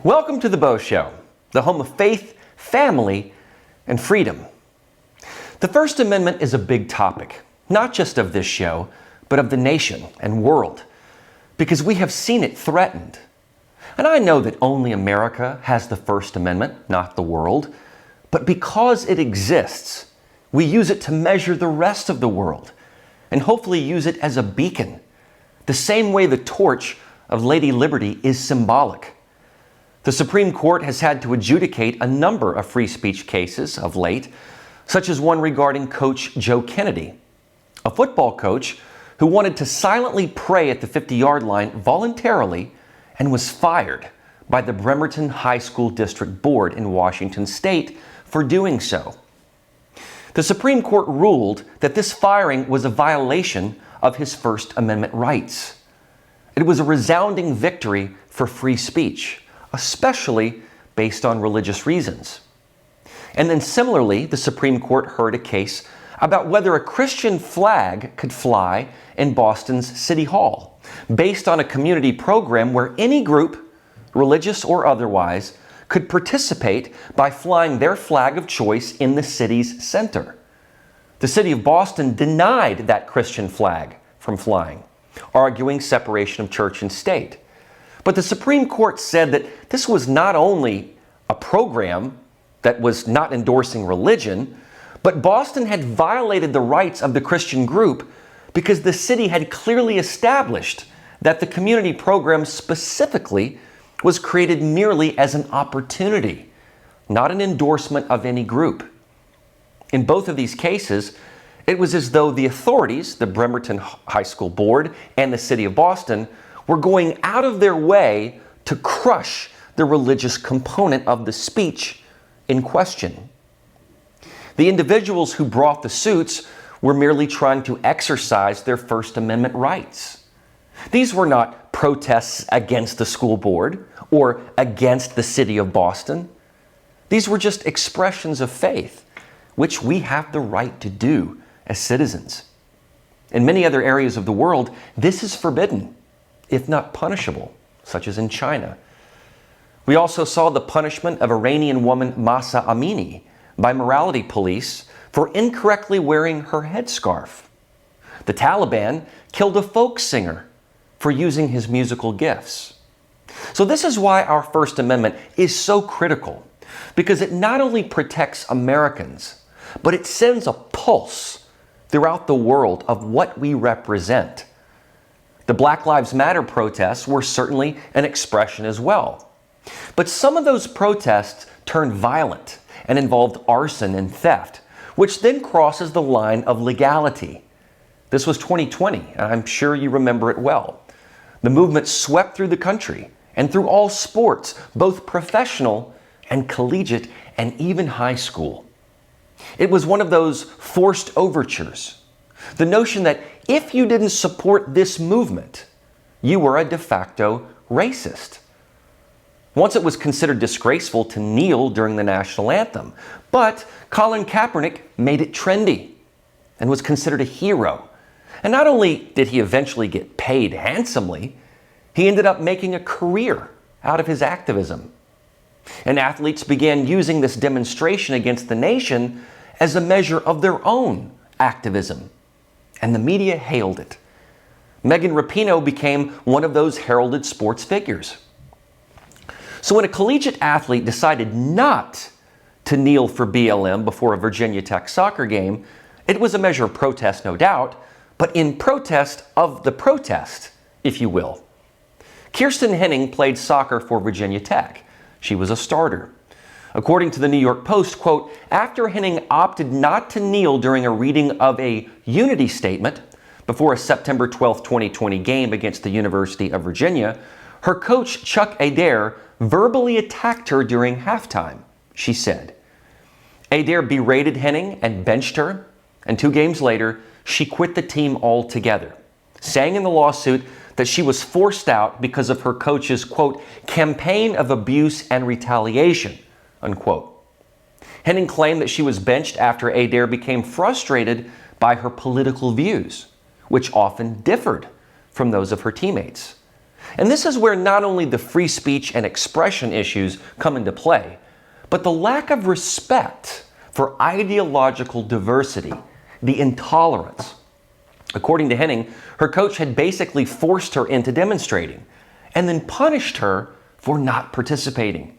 Welcome to the Beau Show, the home of faith, family, and freedom. The First Amendment is a big topic, not just of this show, but of the nation and world, because we have seen it threatened. And I know that only America has the First Amendment, not the world, but because it exists, we use it to measure the rest of the world and hopefully use it as a beacon, the same way the torch of Lady Liberty is symbolic. The Supreme Court has had to adjudicate a number of free speech cases of late, such as one regarding Coach Joe Kennedy, a football coach who wanted to silently pray at the 50-yard line voluntarily and was fired by the Bremerton High School District Board in Washington State for doing so. The Supreme Court ruled that this firing was a violation of his First Amendment rights. It was a resounding victory for free speech, especially based on religious reasons. And then similarly, the Supreme Court heard a case about whether a Christian flag could fly in Boston's City Hall, based on a community program where any group, religious or otherwise, could participate by flying their flag of choice in the city's center. The city of Boston denied that Christian flag from flying, arguing separation of church and state. But the Supreme Court said that this was not only a program that was not endorsing religion, but Boston had violated the rights of the Christian group because the city had clearly established that the community program specifically was created merely as an opportunity, not an endorsement of any group. In both of these cases, it was as though the authorities, the Bremerton High School Board and the City of Boston, were going out of their way to crush the religious component of the speech in question. The individuals who brought the suits were merely trying to exercise their First Amendment rights. These were not protests against the school board or against the City of Boston. These were just expressions of faith, which we have the right to do as citizens. In many other areas of the world, this is forbidden, if not punishable, such as in China. We also saw the punishment of Iranian woman Mahsa Amini by morality police for incorrectly wearing her headscarf. The Taliban killed a folk singer for using his musical gifts. So this is why our First Amendment is so critical, because it not only protects Americans, but it sends a pulse throughout the world of what we represent. The Black Lives Matter protests were certainly an expression as well. But some of those protests turned violent and involved arson and theft, which then crosses the line of legality. This was 2020, and I'm sure you remember it well. The movement swept through the country and through all sports, both professional and collegiate and even high school. It was one of those forced overtures. The notion that if you didn't support this movement, you were a de facto racist. Once it was considered disgraceful to kneel during the national anthem, but Colin Kaepernick made it trendy and was considered a hero. And not only did he eventually get paid handsomely, he ended up making a career out of his activism. And athletes began using this demonstration against the nation as a measure of their own activism. And the media hailed it. Megan Rapinoe became one of those heralded sports figures. So when a collegiate athlete decided not to kneel for BLM before a Virginia Tech soccer game, it was a measure of protest, no doubt, but in protest of the protest, if you will. Kiersten Hening played soccer for Virginia Tech. She was a starter. According to the New York Post, quote, after Henning opted not to kneel during a reading of a unity statement before a September 12, 2020 game against the University of Virginia, her coach, Chuck Adair, verbally attacked her during halftime, she said. Adair berated Henning and benched her, and 2 games later, she quit the team altogether, saying in the lawsuit that she was forced out because of her coach's, quote, campaign of abuse and retaliation, unquote. Henning claimed that she was benched after Adair became frustrated by her political views, which often differed from those of her teammates. And this is where not only the free speech and expression issues come into play, but the lack of respect for ideological diversity, the intolerance. According to Henning, her coach had basically forced her into demonstrating and then punished her for not participating.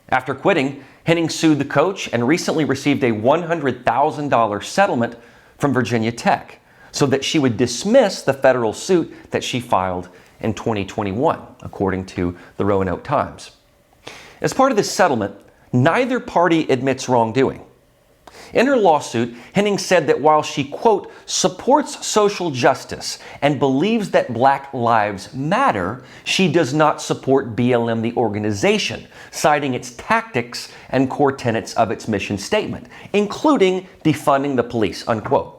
After quitting, Henning sued the coach and recently received a $100,000 settlement from Virginia Tech so that she would dismiss the federal suit that she filed in 2021, according to the Roanoke Times. As part of this settlement, neither party admits wrongdoing. In her lawsuit, Henning said that while she, quote, supports social justice and believes that Black lives matter, she does not support BLM, the organization, citing its tactics and core tenets of its mission statement, including defunding the police, unquote.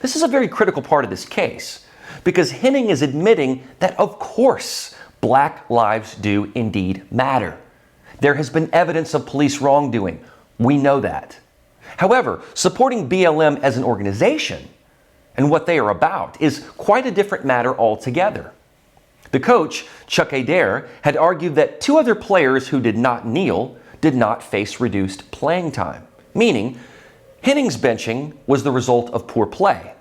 This is a very critical part of this case, because Henning is admitting that, of course, Black lives do indeed matter. There has been evidence of police wrongdoing. We know that. However, supporting BLM as an organization and what they are about is quite a different matter altogether. The coach, Charles Adair, had argued that two other players who did not kneel did not face reduced playing time, meaning Henning's benching was the result of poor play.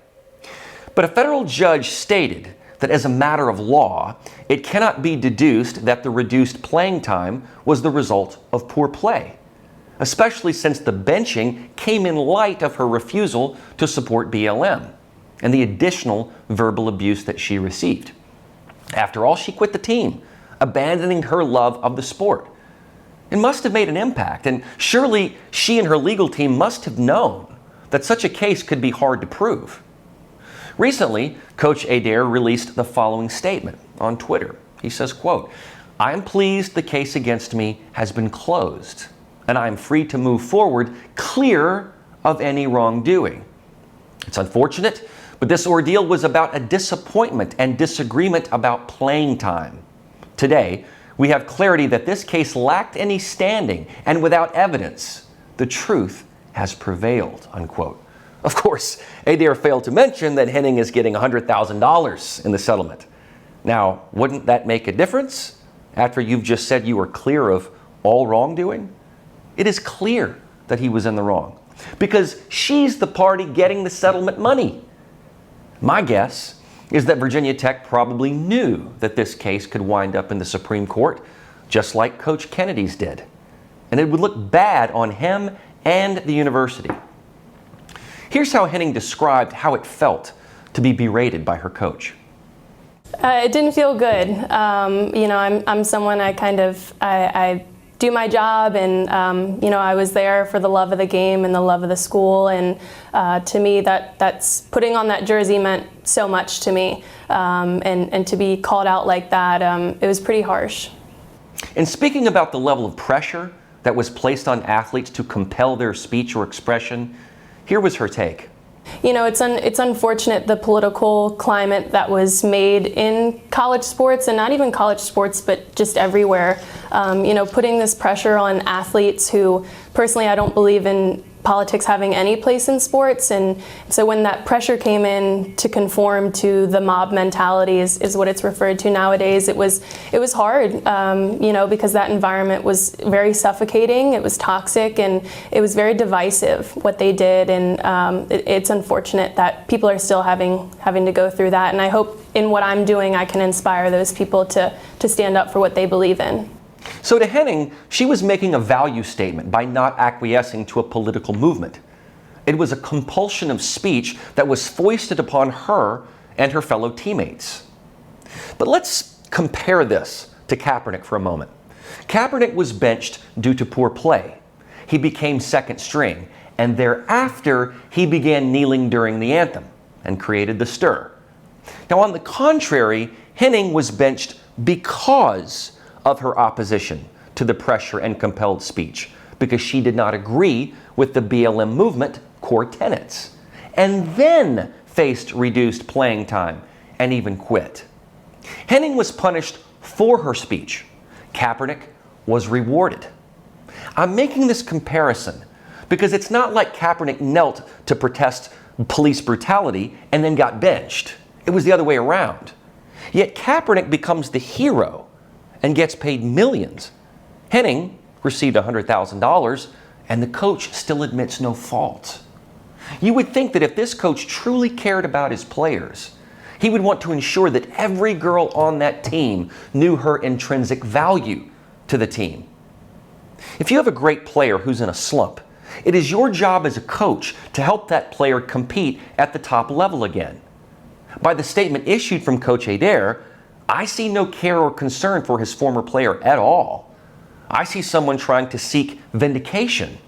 But a federal judge stated that as a matter of law, it cannot be deduced that the reduced playing time was the result of poor play, especially since the benching came in light of her refusal to support BLM and the additional verbal abuse that she received. After all, she quit the team, abandoning her love of the sport. It must have made an impact, and surely she and her legal team must have known that such a case could be hard to prove. Recently, Coach Adair released the following statement on Twitter. He says, quote, "I am pleased the case against me has been closed, and I am free to move forward clear of any wrongdoing. It's unfortunate, but this ordeal was about a disappointment and disagreement about playing time. Today, we have clarity that this case lacked any standing, and without evidence, the truth has prevailed," unquote. Of course, Adair failed to mention that Henning is getting $100,000 in the settlement. Now, wouldn't that make a difference after you've just said you were clear of all wrongdoing? It is clear that he was in the wrong because she's the party getting the settlement money. My guess is that Virginia Tech probably knew that this case could wind up in the Supreme Court, just like Coach Kennedy's did. And it would look bad on him and the university. Here's how Henning described how it felt to be berated by her coach. It didn't feel good. I'm someone I do my job, and I was there for the love of the game and the love of the school, and to me that's putting on that jersey meant so much to me, and to be called out like that, it was pretty harsh. In speaking about the level of pressure that was placed on athletes to compel their speech or expression, here was her take. It's unfortunate, the political climate that was made in college sports, and not even college sports, but just everywhere. Putting this pressure on athletes who, personally, I don't believe in politics having any place in sports. And so when that pressure came in to conform to the mob mentality is what it's referred to nowadays, it was hard, because that environment was very suffocating, it was toxic, and it was very divisive what they did. And it's unfortunate that people are still having to go through that. And I hope in what I'm doing, I can inspire those people to stand up for what they believe in. So to Henning, she was making a value statement by not acquiescing to a political movement. It was a compulsion of speech that was foisted upon her and her fellow teammates. But let's compare this to Kaepernick for a moment. Kaepernick was benched due to poor play. He became second string, and thereafter he began kneeling during the anthem and created the stir. Now, on the contrary, Henning was benched because of her opposition to the pressure and compelled speech, because she did not agree with the BLM movement core tenets, and then faced reduced playing time and even quit. Henning was punished for her speech. Kaepernick was rewarded. I'm making this comparison because it's not like Kaepernick knelt to protest police brutality and then got benched. It was the other way around. Yet Kaepernick becomes the hero and gets paid millions. Henning received $100,000 and the coach still admits no fault. You would think that if this coach truly cared about his players, he would want to ensure that every girl on that team knew her intrinsic value to the team. If you have a great player who's in a slump, it is your job as a coach to help that player compete at the top level again. By the statement issued from Coach Adair, I see no care or concern for his former player at all. I see someone trying to seek vindication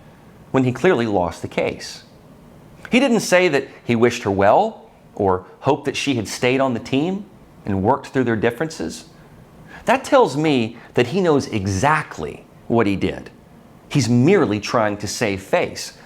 when he clearly lost the case. He didn't say that he wished her well or hoped that she had stayed on the team and worked through their differences. That tells me that he knows exactly what he did. He's merely trying to save face